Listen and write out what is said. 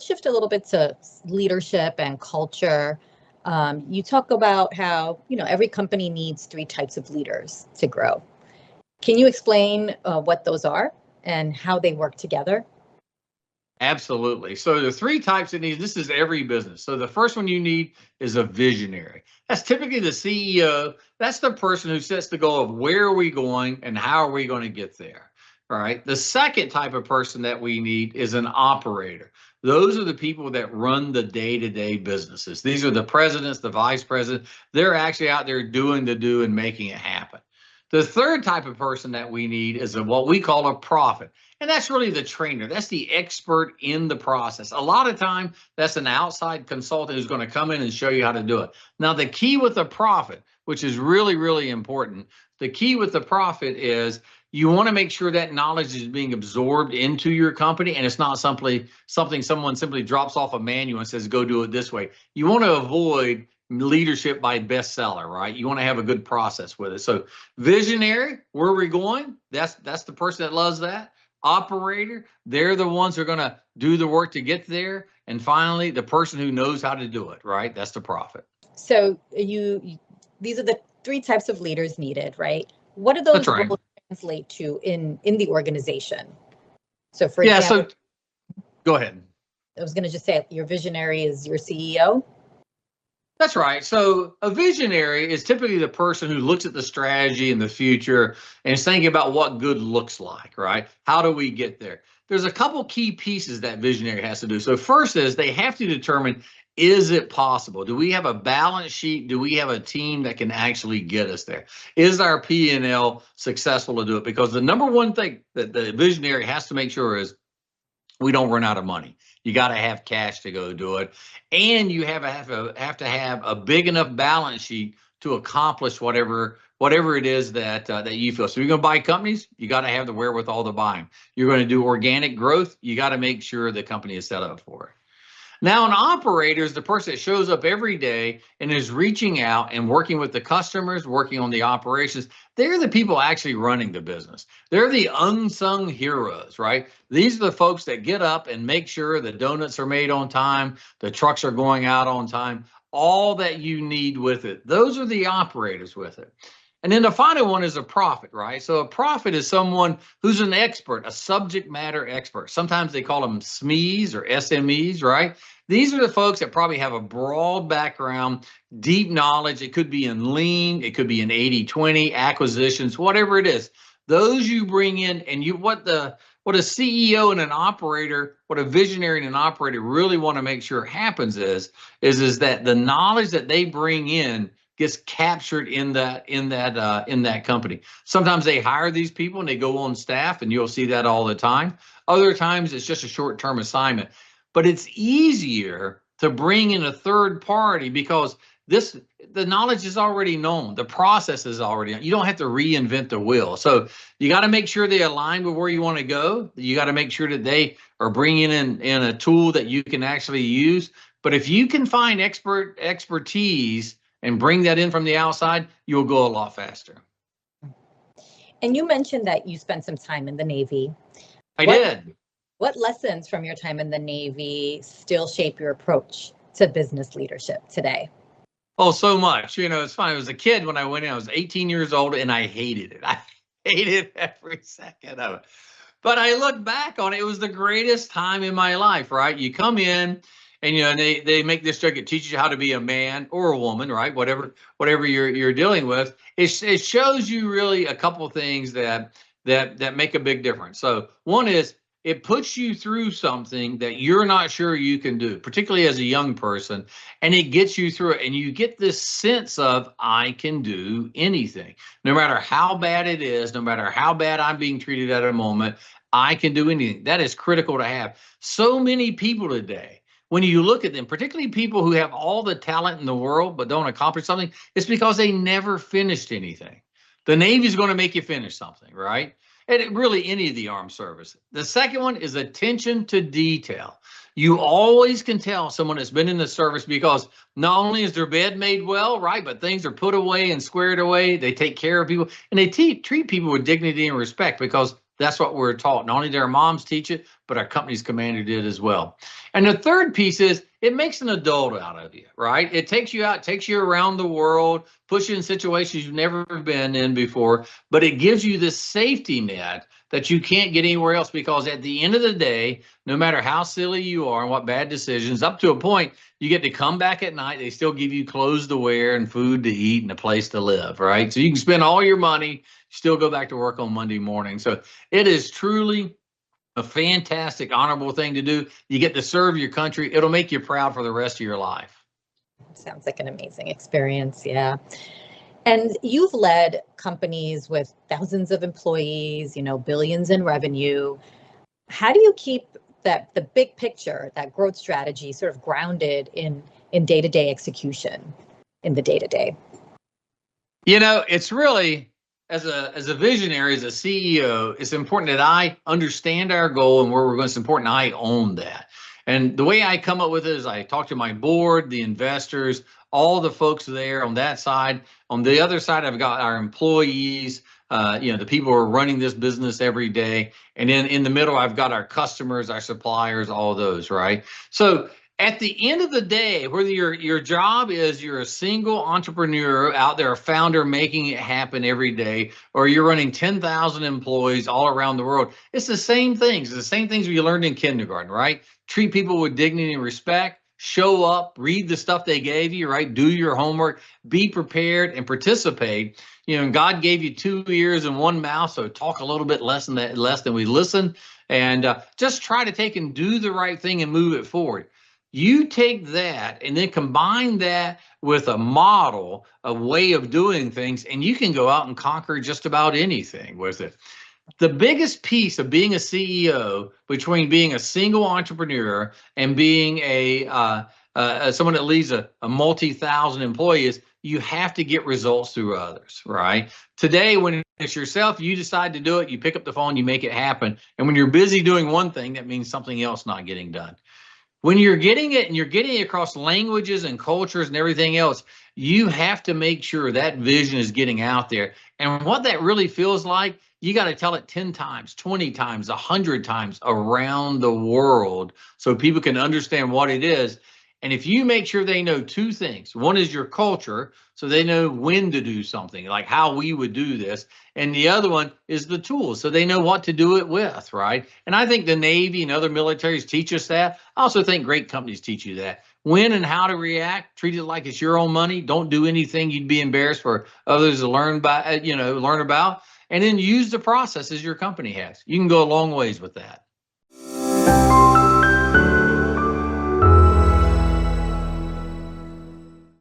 let's shift a little bit to leadership and culture. You talk about how, every company needs three types of leaders to grow. Can you explain what those are and how they work together? Absolutely. So the three types it needs, this is every business. So the first one you need is a visionary. That's typically the CEO. That's the person who sets the goal of where are we going and how are we going to get there. All right. The second type of person that we need is an operator. Those are the people that run the day-to-day businesses. These are the presidents, the vice president. They're actually out there doing the do and making it happen. The third type of person that we need is what we call a prophet. And that's really the trainer. That's the expert in the process. A lot of time, that's an outside consultant who's going to come in and show you how to do it. Now, the key with the prophet, which is really, really important, the key with the prophet is you want to make sure that knowledge is being absorbed into your company and it's not simply something someone simply drops off a manual and says, go do it this way. You want to avoid leadership by bestseller, right? You want to have a good process with it. So visionary, where are we going? That's the person that loves that. Operator, they're the ones who are going to do the work to get there. And finally, the person who knows how to do it, right? That's the prophet. So these are the three types of leaders needed, right? What do those roles translate to in the organization? So for example, go ahead. I was going to just say your visionary is your CEO. That's right. So a visionary is typically the person who looks at the strategy and the future and is thinking about what good looks like, right? How do we get there? There's a couple key pieces that visionary has to do. So first is they have to determine, is it possible? Do we have a balance sheet? Do we have a team that can actually get us there? Is our P&L successful to do it? Because the number one thing that the visionary has to make sure is we don't run out of money. You got to have cash to go do it. And you have to have a big enough balance sheet to accomplish whatever it is that you feel. So you're going to buy companies, you got to have the wherewithal to buy them. You're going to do organic growth, you got to make sure the company is set up for it. Now, an operator is the person that shows up every day and is reaching out and working with the customers, working on the operations. They're the people actually running the business. They're the unsung heroes, right? These are the folks that get up and make sure the donuts are made on time, the trucks are going out on time, all that you need with it. Those are the operators with it. And then the final one is a prophet, right? So a prophet is someone who's an expert, a subject matter expert. Sometimes they call them SMEs or SMEs, right? These are the folks that probably have a broad background, deep knowledge. It could be in lean, it could be in 80-20, acquisitions, whatever it is. Those you bring in, and what a CEO and an operator, what a visionary and an operator really want to make sure happens is that the knowledge that they bring in gets captured in that company. Sometimes they hire these people and they go on staff, and you'll see that all the time. Other times it's just a short-term assignment. But it's easier to bring in a third party because the knowledge is already known. The process is already known. You don't have to reinvent the wheel. So you got to make sure they align with where you want to go. You got to make sure that they are bringing in a tool that you can actually use. But if you can find expertise and bring that in from the outside, you'll go a lot faster. And you mentioned that you spent some time in the Navy. I did. What lessons from your time in the Navy still shape your approach to business leadership today? Oh, so much. It's funny. I was a kid when I went in. I was 18 years old, and I hated it. I hated every second of it. But I look back on it. It was the greatest time in my life, right? You come in, and they make this joke. It teaches you how to be a man or a woman, right? Whatever you're dealing with. It shows you really a couple of things that make a big difference. So one is, it puts you through something that you're not sure you can do, particularly as a young person, and it gets you through it. And you get this sense of, I can do anything. No matter how bad it is, no matter how bad I'm being treated at a moment, I can do anything. That is critical to have. So many people today, when you look at them, particularly people who have all the talent in the world but don't accomplish something, it's because they never finished anything. The Navy is going to make you finish something, right? And really any of the armed service. The second one is attention to detail. You always can tell someone that's been in the service because not only is their bed made well, right, but things are put away and squared away. They take care of people, and they treat people with dignity and respect because That's what we're taught. Not only did our moms teach it, but our company's commander did as well. And the third piece is it makes an adult out of you, right? It takes you out, takes you around the world, puts you in situations you've never been in before, but it gives you this safety net that you can't get anywhere else, because at the end of the day, no matter how silly you are and what bad decisions, up to a point, you get to come back at night. They still give you clothes to wear and food to eat and a place to live, right? So you can spend all your money, still go back to work on Monday morning. So it is truly a fantastic, honorable thing to do. You get to serve your country. It'll make you proud for the rest of your life. Sounds like an amazing experience. Yeah. And you've led companies with thousands of employees, billions in revenue. How do you keep the big picture, that growth strategy, sort of grounded in day-to-day execution in the day-to-day? It's really, as a visionary, as a CEO, it's important that I understand our goal and where we're going. It's important I own that. And the way I come up with it is I talk to my board, the investors, all the folks there on that side. On the other side, I've got our employees, the people who are running this business every day. And then in the middle, I've got our customers, our suppliers, all those, right? So at the end of the day, whether your job is you're a single entrepreneur out there, a founder making it happen every day, or you're running 10,000 employees all around the world, it's the same things. It's the same things we learned in kindergarten, right? Treat people with dignity and respect, show up, read the stuff they gave you, right? Do your homework, be prepared, and participate. And God gave you 2 ears and 1 mouth, so talk a little bit less than we listen, and just try to take and do the right thing and move it forward. You take that and then combine that with a model, a way of doing things, and you can go out and conquer just about anything with it. The biggest piece of being a CEO, between being a single entrepreneur and being someone that leads a multi-thousand employee, is you have to get results through others, right? Today, when it's yourself, you decide to do it, you pick up the phone, you make it happen. And when you're busy doing one thing, that means something else not getting done. When you're getting it and you're getting it across languages and cultures and everything else, you have to make sure that vision is getting out there. And what that really feels like, you got to tell it 10 times, 20 times, 100 times around the world so people can understand what it is. And if you make sure they know 2 things, one is your culture, so they know when to do something, like how we would do this. And the other one is the tools, so they know what to do it with, right? And I think the Navy and other militaries teach us that. I also think great companies teach you that. When and how to react, treat it like it's your own money. Don't do anything you'd be embarrassed for others to learn about. And then use the processes your company has. You can go a long ways with that.